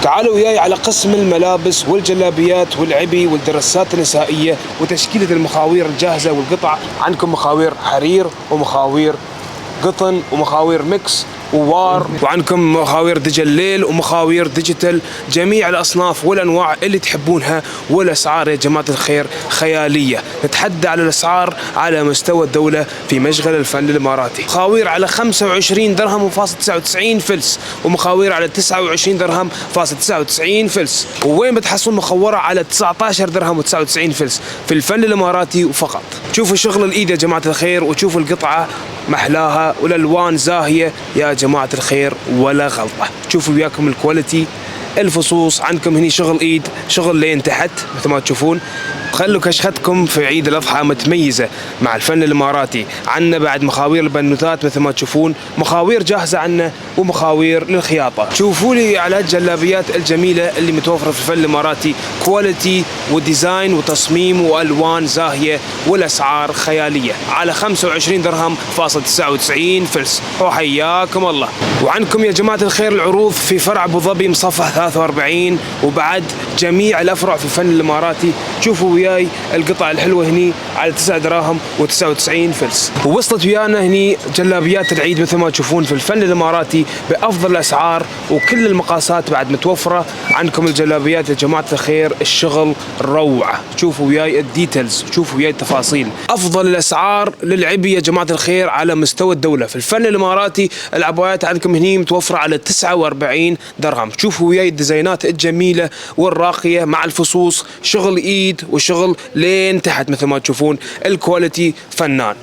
تعالوا وياي على قسم الملابس والجلابيات والعبي والدرسات النسائية وتشكيلة المخاوير الجاهزة والقطع. عندكم مخاوير حرير ومخاوير قطن ومخاوير ميكس ووار، وعندكم مخاوير دجليل ومخاوير ديجيتال، جميع الأصناف والأنواع اللي تحبونها. والأسعار يا جماعة الخير خيالية، نتحدى على الأسعار على مستوى الدولة في مشغل الفن الإماراتي. مخاوير على 25 درهم وفاصل 99 فلس، ومخاوير على 29 درهم فاصل 99 فلس. ووين بتحصلون مخورة على 19 درهم و99 فلس في الفن الإماراتي وفقط. شوفوا شغل الإيد يا جماعة الخير، وشوفوا القطعة محلاها والألوان زاهية يا جماعة الخير ولا غلطة. شوفوا وياكم الكواليتي، الفصوص. عندكم هني شغل ايد، شغل لين تحت مثل ما تشوفون. خلوا كشختكم في عيد الأضحى متميزة مع الفن الإماراتي. عنا بعد مخاوير البنوتات مثل ما تشوفون، مخاوير جاهزة عنا ومخاوير للخياطة. شوفوا لي على الجلابيات الجميلة اللي متوفرة في الفن الإماراتي، كواليتي وديزاين وتصميم وألوان زاهية والأسعار خيالية على 25 درهم فاصل 99 فلس. وحياكم الله. وعندكم يا جماعة الخير العروض في فرع أبو ظبي مصفح 43، وبعد جميع الأفرع في الفن الإماراتي. شوفوا وياي القطع الحلوة هني على 9 دراهم و99 فلس. ووصلت ويانا هني جلابيات العيد مثل ما تشوفون في الفن الإماراتي بأفضل الأسعار، وكل المقاسات بعد متوفرة. عندكم الجلابيات يا جماعة الخير الشغل روعة. شوفوا وياي الديتيلز، شوفوا وياي التفاصيل. أفضل الأسعار للعبي يا جماعة الخير على مستوى الدولة في الفن الإماراتي. العبايات عندكم هني متوفرة على 49 درهم. شوفوا وياي الديزاينات الجميلة والراقية مع الفصوص، شغل إيد وشغل لين تحت مثل ما تشوفون. الكواليتي فنان.